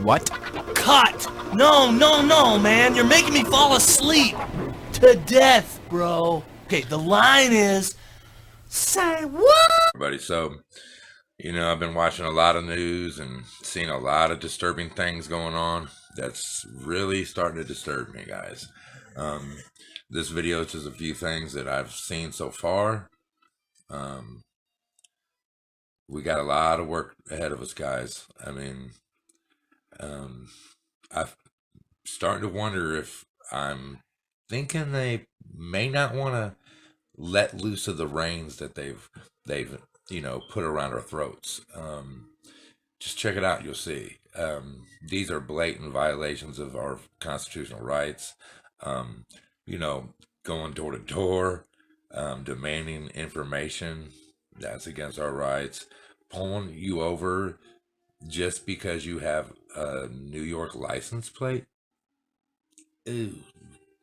what? Cut! No, man. You're making me fall asleep. To death, bro. Okay, the line is, say what? Everybody, so, I've been watching a lot of news and seeing a lot of disturbing things going on. That's really starting to disturb me, guys. This video is just a few things that I've seen so far. We got a lot of work ahead of us, guys. I'm starting to wonder if I'm thinking they may not want to let loose of the reins that they've put around our throats. Just check it out, you'll see. These are blatant violations of our constitutional rights. Going door to door, demanding information, that's against our rights. Pulling you over just because you have a New York license plate. Ooh,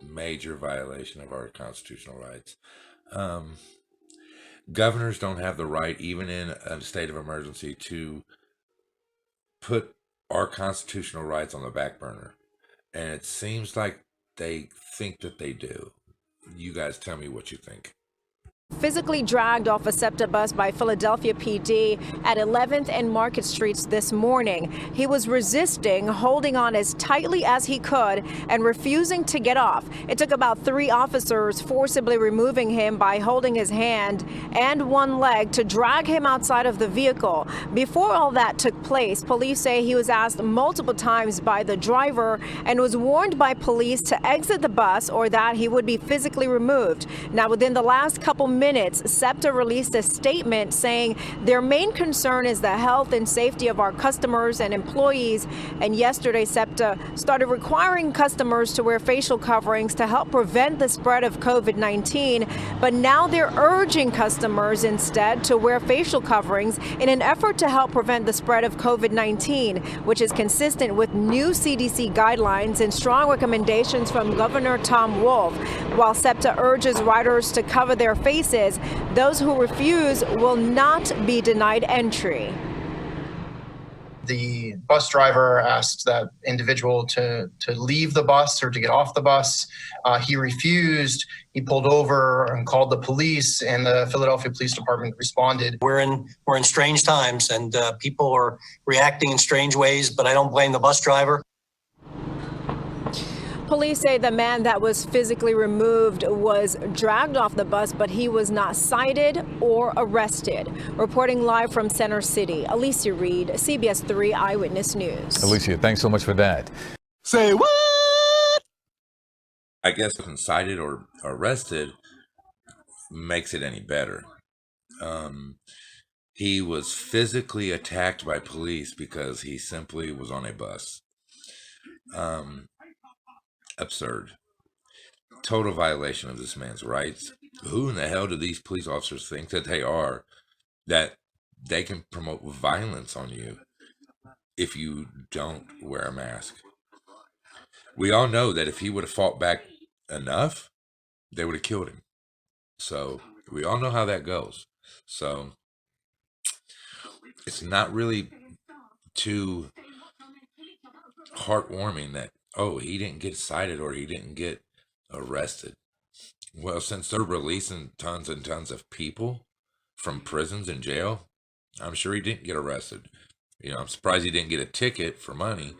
major violation of our constitutional rights. Governors don't have the right, even in a state of emergency, to put our constitutional rights on the back burner. And it seems like they think that they do. You guys tell me what you think. Physically dragged off a SEPTA bus by Philadelphia PD at 11th and Market Streets this morning. He was resisting, holding on as tightly as he could and refusing to get off. It took about 3 officers forcibly removing him by holding his hand and one leg to drag him outside of the vehicle. Before all that took place, police say he was asked multiple times by the driver and was warned by police to exit the bus or that he would be physically removed. Now, within the last couple minutes, SEPTA released a statement saying their main concern is the health and safety of our customers and employees. And yesterday, SEPTA started requiring customers to wear facial coverings to help prevent the spread of COVID-19. But now they're urging customers instead to wear facial coverings in an effort to help prevent the spread of COVID-19, which is consistent with new CDC guidelines and strong recommendations from Governor Tom Wolf. While SEPTA urges riders to cover their faces, those who refuse will not be denied entry. The bus driver asked that individual to leave the bus or to get off the bus. He refused. He pulled over and called the police, and the Philadelphia Police Department responded. We're in strange times, and people are reacting in strange ways, but I don't blame the bus driver. Police say the man that was physically removed was dragged off the bus, but he was not cited or arrested. Reporting live from Center City, Alicia Reed, CBS 3 Eyewitness News. Alicia, thanks so much for that. Say what? I guess cited or arrested makes it any better. He was physically attacked by police because he simply was on a bus. Absurd. Total violation of this man's rights. Who in the hell do these police officers think that they are, that they can promote violence on you if you don't wear a mask? We all know that if he would have fought back enough, they would have killed him. So we all know how that goes. So it's not really too heartwarming that, oh, he didn't get cited or he didn't get arrested. Well, since they're releasing tons and tons of people from prisons and jail, I'm sure he didn't get arrested. I'm surprised he didn't get a ticket for money.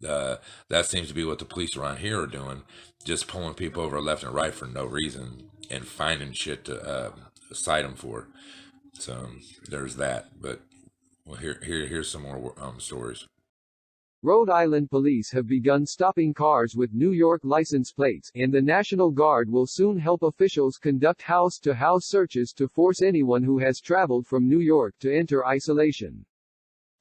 That seems to be what the police around here are doing, just pulling people over left and right for no reason and finding shit to cite them for. So there's that. But well, here's some more stories. Rhode Island police have begun stopping cars with New York license plates, and the National Guard will soon help officials conduct house-to-house searches to force anyone who has traveled from New York to enter isolation.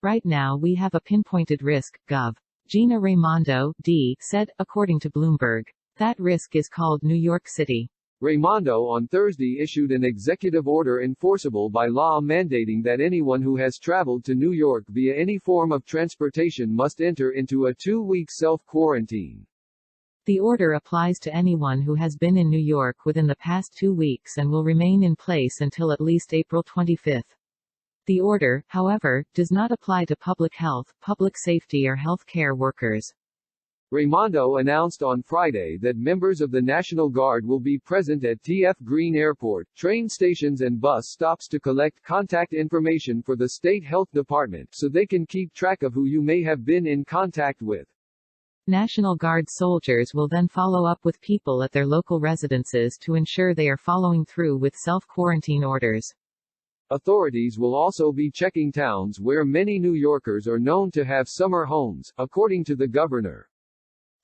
Right now we have a pinpointed risk, Gov. Gina Raimondo, D., said, according to Bloomberg. That risk is called New York City. Raimondo on Thursday issued an executive order enforceable by law mandating that anyone who has traveled to New York via any form of transportation must enter into a 2-week self-quarantine. The order applies to anyone who has been in New York within the past 2 weeks and will remain in place until at least April 25. The order, however, does not apply to public health, public safety or health care workers. Raimondo announced on Friday that members of the National Guard will be present at TF Green Airport, train stations and bus stops to collect contact information for the state health department so they can keep track of who you may have been in contact with. National Guard soldiers will then follow up with people at their local residences to ensure they are following through with self-quarantine orders. Authorities will also be checking towns where many New Yorkers are known to have summer homes, according to the governor.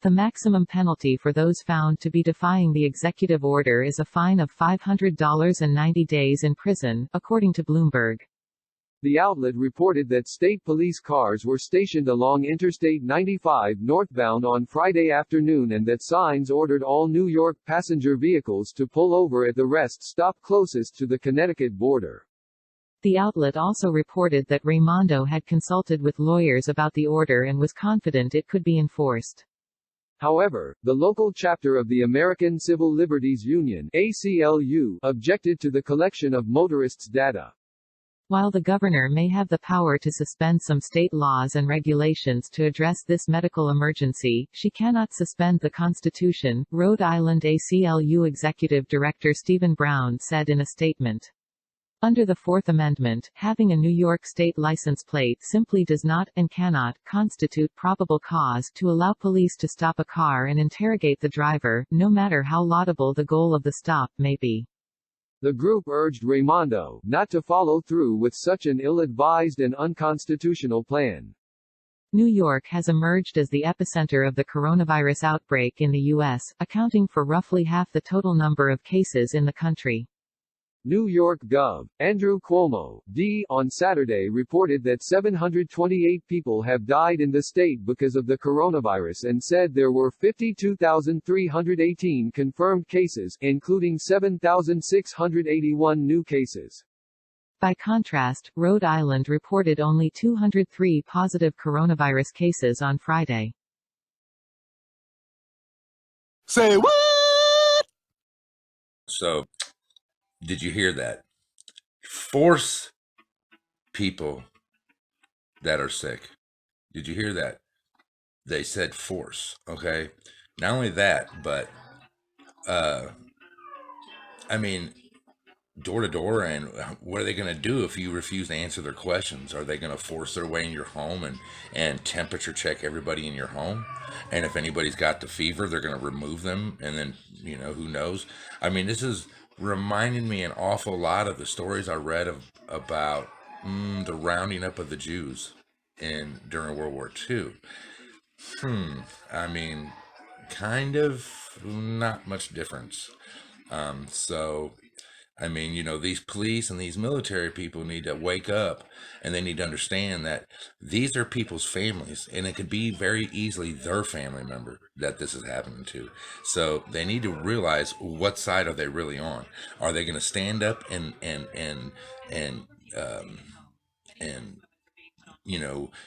The maximum penalty for those found to be defying the executive order is a fine of $500 and 90 days in prison, according to Bloomberg. The outlet reported that state police cars were stationed along Interstate 95 northbound on Friday afternoon and that signs ordered all New York passenger vehicles to pull over at the rest stop closest to the Connecticut border. The outlet also reported that Raimondo had consulted with lawyers about the order and was confident it could be enforced. However, the local chapter of the American Civil Liberties Union (ACLU) objected to the collection of motorists' data. While the governor may have the power to suspend some state laws and regulations to address this medical emergency, she cannot suspend the Constitution, Rhode Island ACLU Executive Director Stephen Brown said in a statement. Under the Fourth Amendment, having a New York state license plate simply does not, and cannot, constitute probable cause to allow police to stop a car and interrogate the driver, no matter how laudable the goal of the stop may be. The group urged Raimondo not to follow through with such an ill-advised and unconstitutional plan. New York has emerged as the epicenter of the coronavirus outbreak in the U.S., accounting for roughly half the total number of cases in the country. New York Gov. Andrew Cuomo, D. on Saturday reported that 728 people have died in the state because of the coronavirus and said there were 52,318 confirmed cases, including 7,681 new cases. By contrast, Rhode Island reported only 203 positive coronavirus cases on Friday. Say what? So, did you hear that? Force people that are sick. Did you hear that? They said force, okay? Not only that, but, I mean, door to door, and what are they going to do if you refuse to answer their questions? Are they going to force their way in your home and temperature check everybody in your home? And if anybody's got the fever, they're going to remove them, and then, who knows? I mean, this is reminded me an awful lot of the stories I read about the rounding up of the Jews during World War II. I mean, kind of not much difference. So, I mean, these police and these military people need to wake up, and they need to understand that these are people's families, and it could be very easily their family member that this is happening to. So they need to realize, what side are they really on? Are they going to stand up and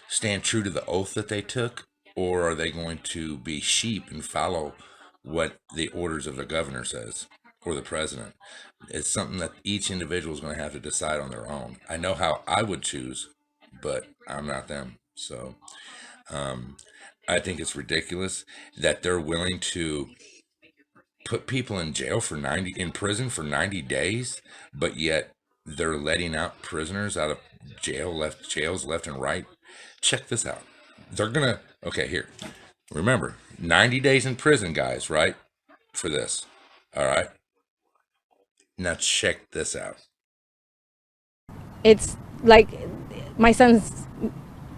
stand true to the oath that they took, or are they going to be sheep and follow what the orders of the governor says or the president? It's something that each individual is going to have to decide on their own. I know how I would choose, but I'm not them. So I think it's ridiculous that they're willing to put people in prison for 90 days, but yet they're letting out prisoners out of jails left and right. Check this out. Okay, here. Remember, 90 days in prison, guys, right? For this. All right. Now check this out. It's like my son's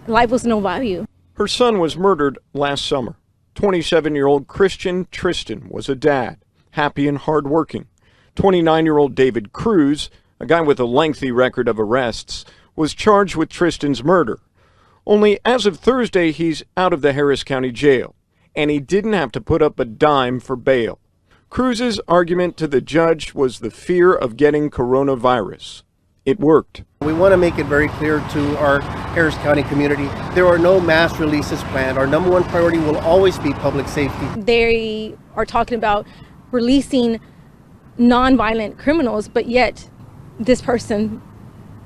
life was no value. Her son was murdered last summer. 27-year-old Christian Tristan was a dad, happy and hardworking. 29-year-old David Cruz, a guy with a lengthy record of arrests, was charged with Tristan's murder. Only as of Thursday, he's out of the Harris County Jail, and he didn't have to put up a dime for bail. Cruz's argument to the judge was the fear of getting coronavirus. It worked. We want to make it very clear to our Harris County community, there are no mass releases planned. Our number one priority will always be public safety. They are talking about releasing non-violent criminals, but yet this person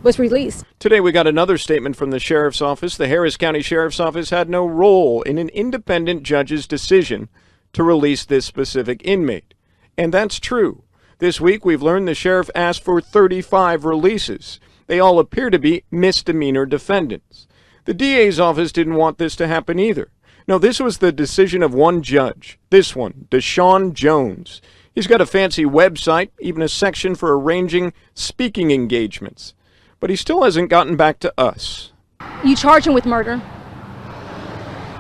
was released. Today we got another statement from the Sheriff's Office. The Harris County Sheriff's Office had no role in an independent judge's decision to release this specific inmate. And that's true. This week we've learned the sheriff asked for 35 releases. They all appear to be misdemeanor defendants. The DA's office didn't want this to happen either. No, this was the decision of one judge. This one, Deshaun Jones. He's got a fancy website, even a section for arranging speaking engagements. But he still hasn't gotten back to us. You charge him with murder,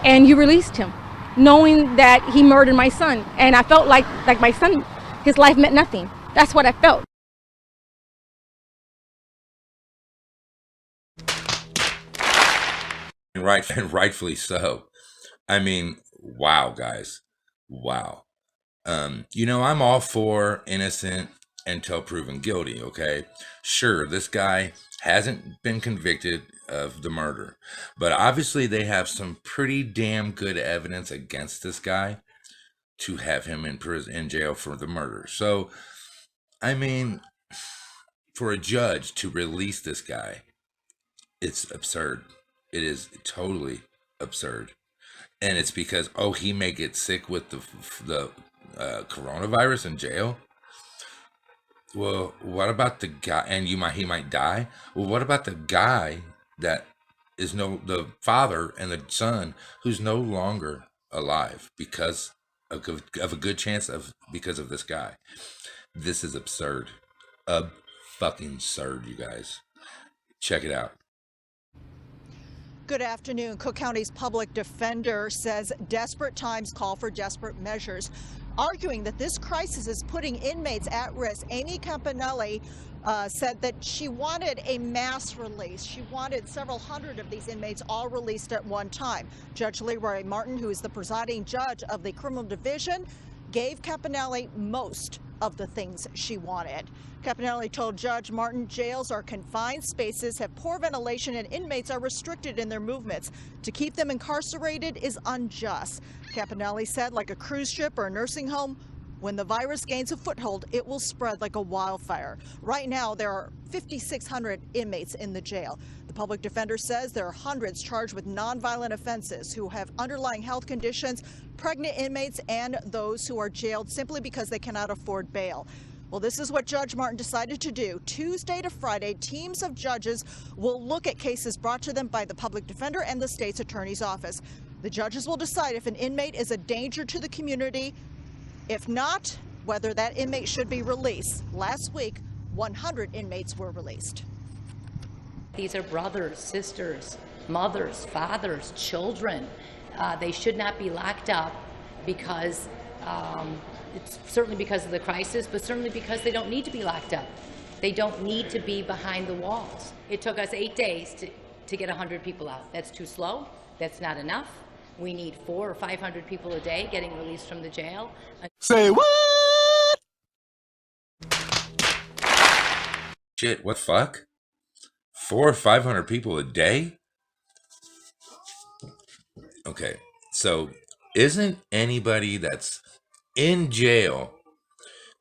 and you released him, knowing that he murdered my son. And I felt like my son, his life meant nothing. That's what I felt. Right, and rightfully so. I mean, wow, guys. Wow. I'm all for innocent until proven guilty, okay? Sure, this guy hasn't been convicted of the murder, but obviously they have some pretty damn good evidence against this guy to have him in prison, in jail for the murder. So, I mean, for a judge to release this guy, it's absurd. It is totally absurd. And it's because, he may get sick with the coronavirus in jail. Well, what about the guy, and he might die? Well, what about the guy that is the father and the son who's no longer alive because of a good chance because of this guy? This is absurd. Fucking absurd, you guys. Check it out. Good afternoon. Cook County's public defender says desperate times call for desperate measures, arguing that this crisis is putting inmates at risk. Amy Campanelli said that she wanted a mass release. She wanted several hundred of these inmates all released at one time. Judge Leroy Martin, who is the presiding judge of the criminal division, gave Campanelli most of the things she wanted. Campanelli told Judge Martin jails are confined spaces, have poor ventilation, and inmates are restricted in their movements. To keep them incarcerated is unjust. Campanelli said, like a cruise ship or a nursing home, when the virus gains a foothold, it will spread like a wildfire. Right now, there are 5,600 inmates in the jail. The public defender says there are hundreds charged with nonviolent offenses who have underlying health conditions, pregnant inmates, and those who are jailed simply because they cannot afford bail. Well, this is what Judge Martin decided to do. Tuesday to Friday, teams of judges will look at cases brought to them by the public defender and the state's attorney's office. The judges will decide if an inmate is a danger to the community. If not, whether that inmate should be released. Last week, 100 inmates were released. These are brothers, sisters, mothers, fathers, children. They should not be locked up because it's certainly because of the crisis, but certainly because they don't need to be locked up. They don't need to be behind the walls. It took us 8 days to get 100 people out. That's too slow. That's not enough. We need 400 or 500 people a day getting released from the jail. Say what? Shit, what the fuck? 400 or 500 people a day? Okay, so isn't anybody that's in jail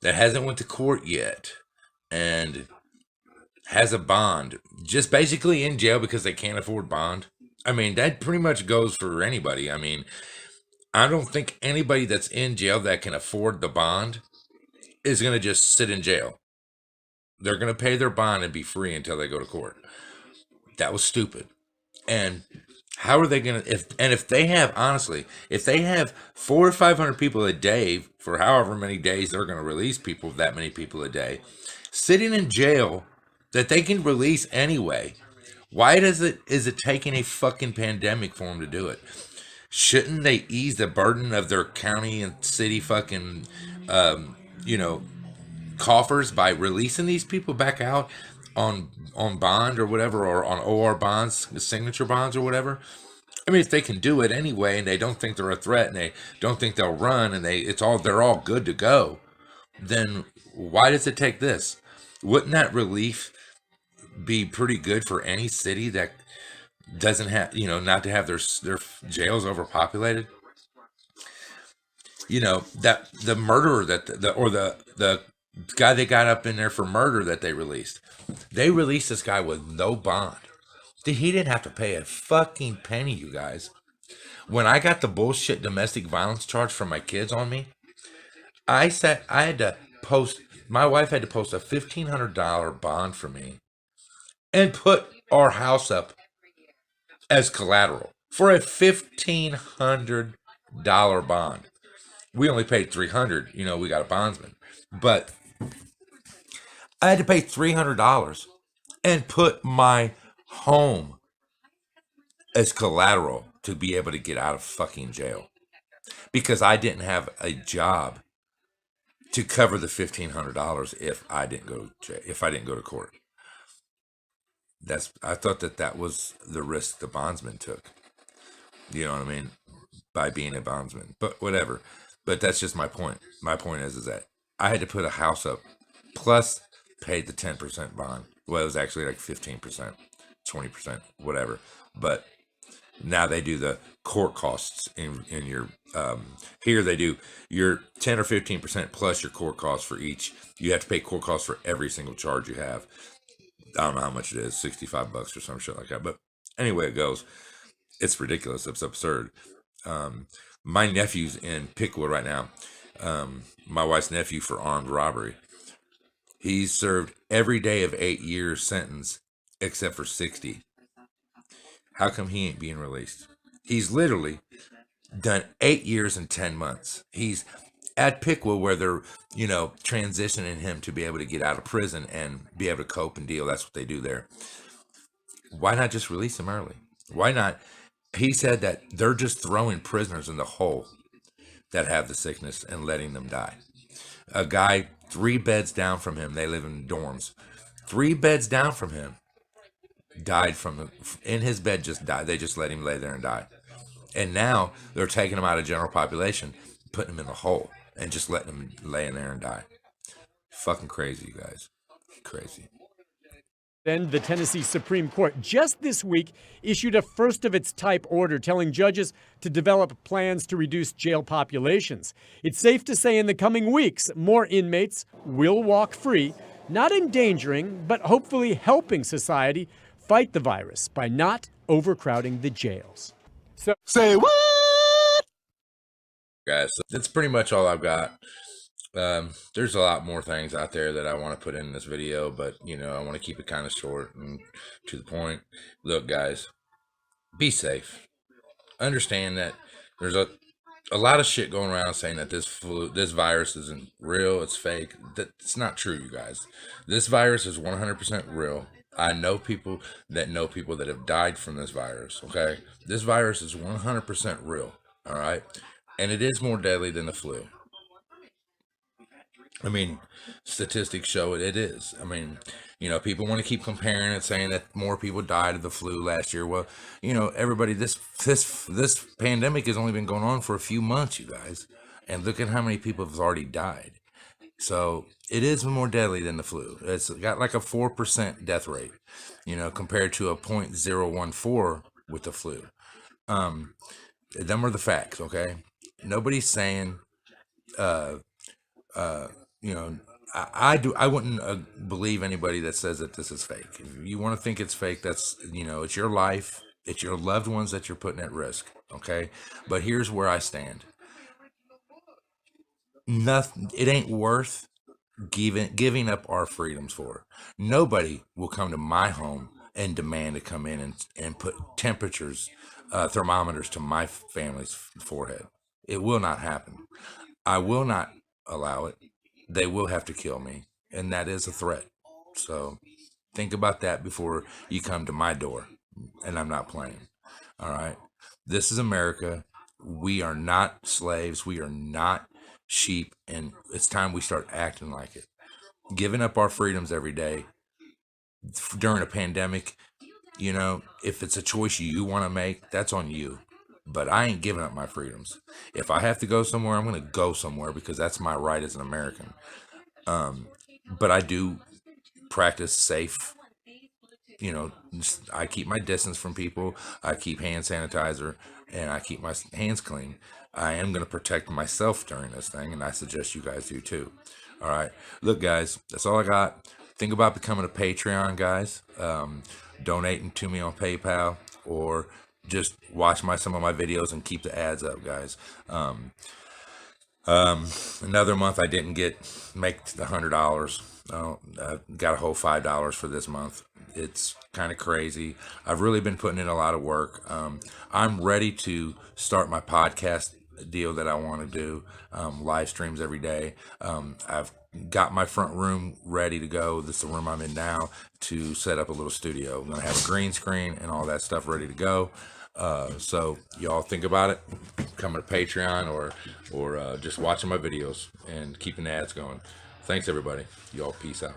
that hasn't went to court yet and has a bond just basically in jail because they can't afford bond? I mean, that pretty much goes for anybody. I mean, I don't think anybody that's in jail that can afford the bond is going to just sit in jail. They're going to pay their bond and be free until they go to court. That was stupid. And how are they going to, if they have, honestly, if they have 400 or 500 people a day for however many days they're going to release people, that many people a day, sitting in jail that they can release anyway, why is it taking a fucking pandemic for them to do it? Shouldn't they ease the burden of their county and city fucking, coffers by releasing these people back out on bond or whatever, or on OR bonds, signature bonds or whatever? I mean, if they can do it anyway and they don't think they're a threat and they don't think they'll run and they're all good to go, then why does it take this? Wouldn't that relief be pretty good for any city that doesn't have, not to have their jails overpopulated? That the murderer the The guy they got up in there for murder that they released. They released this guy with no bond. He didn't have to pay a fucking penny, you guys. When I got the bullshit domestic violence charge from my kids on me, I had to post, my wife had to post a $1,500 bond for me and put our house up as collateral for a $1,500 bond. We only paid $300, we got a bondsman. But I had to pay $300 and put my home as collateral to be able to get out of fucking jail because I didn't have a job to cover the $1,500 if I didn't go to court. I thought that was the risk the bondsman took. You know what I mean? By being a bondsman, but whatever. But that's just my point. My point is that I had to put a house up plus paid the 10% bond. Well, it was actually like 15%, 20%, whatever. But now they do the court costs in your, here they do your 10 or 15% plus your court costs for each. You have to pay court costs for every single charge you have. I don't know how much it is, $65 or some shit like that. But anyway, it goes. It's ridiculous. It's absurd. My nephew's in Pickwood right now. My wife's nephew for armed robbery. He's served every day of 8 years sentence except for 60. How come he ain't being released? He's literally done 8 years and 10 months. He's at Pickwood where they're, transitioning him to be able to get out of prison and be able to cope and deal. That's what they do there. Why not just release him early? Why not? He said that they're just throwing prisoners in the hole that have the sickness and letting them die. A guy 3 beds down from him, they live in dorms. 3 beds down from him, died in his bed, just died. They just let him lay there and die. And now they're taking him out of general population, putting him in the hole and just letting him lay in there and die. Fucking crazy, you guys. Crazy. Then the Tennessee Supreme Court just this week issued a first-of-its-type order telling judges to develop plans to reduce jail populations. It's safe to say in the coming weeks, more inmates will walk free, not endangering, but hopefully helping society fight the virus by not overcrowding the jails. So, say what? Guys, so that's pretty much all I've got. There's a lot more things out there that I want to put in this video, but I want to keep it kind of short and to the point. Look, guys, be safe. Understand that there's a lot of shit going around saying that this virus isn't real, it's fake. That's not true, you guys. This virus is 100% real. I know people that have died from this virus, okay? This virus is 100% real, all right? And it is more deadly than the flu. I mean, statistics show it is. I mean, people want to keep comparing it, saying that more people died of the flu last year. Well, everybody, this pandemic has only been going on for a few months, you guys. And look at how many people have already died. So it is more deadly than the flu. It's got like a 4% death rate, compared to a 0.014 with the flu. Them are the facts, okay? Nobody's saying, I wouldn't believe anybody that says that this is fake. If you want to think it's fake, that's, it's your life, it's your loved ones that you're putting at risk, okay? But here's where I stand. Nothing, it ain't worth giving up our freedoms for. Nobody will come to my home and demand to come in and put temperatures, thermometers to my family's forehead. It will not happen. I will not allow it. They will have to kill me, and that is a threat. So think about that before you come to my door, and I'm not playing. All right? This is America. We are not slaves. We are not sheep, and it's time we start acting like it. Giving up our freedoms every day during a pandemic, if it's a choice you want to make, that's on you. But I ain't giving up my freedoms. If I have to go somewhere, I'm going to go somewhere because that's my right as an American. But I do practice safe. I keep my distance from people. I keep hand sanitizer and I keep my hands clean. I am going to protect myself during this thing, and I suggest you guys do too. All right. Look, guys, that's all I got. Think about becoming a Patreon, guys. Donating to me on PayPal, or just watch some of my videos and keep the ads up, guys. Another month I didn't make the $100. I got a whole $5 for this month. It's kind of crazy. I've really been putting in a lot of work. I'm ready to start my podcast deal that I want to do, live streams every day. I've got my front room ready to go. This is the room I'm in now, to set up a little studio. I'm gonna have a green screen and all that stuff ready to go. So y'all think about it, becoming a Patreon, or just watching my videos and keeping the ads going. Thanks, everybody. Y'all peace out.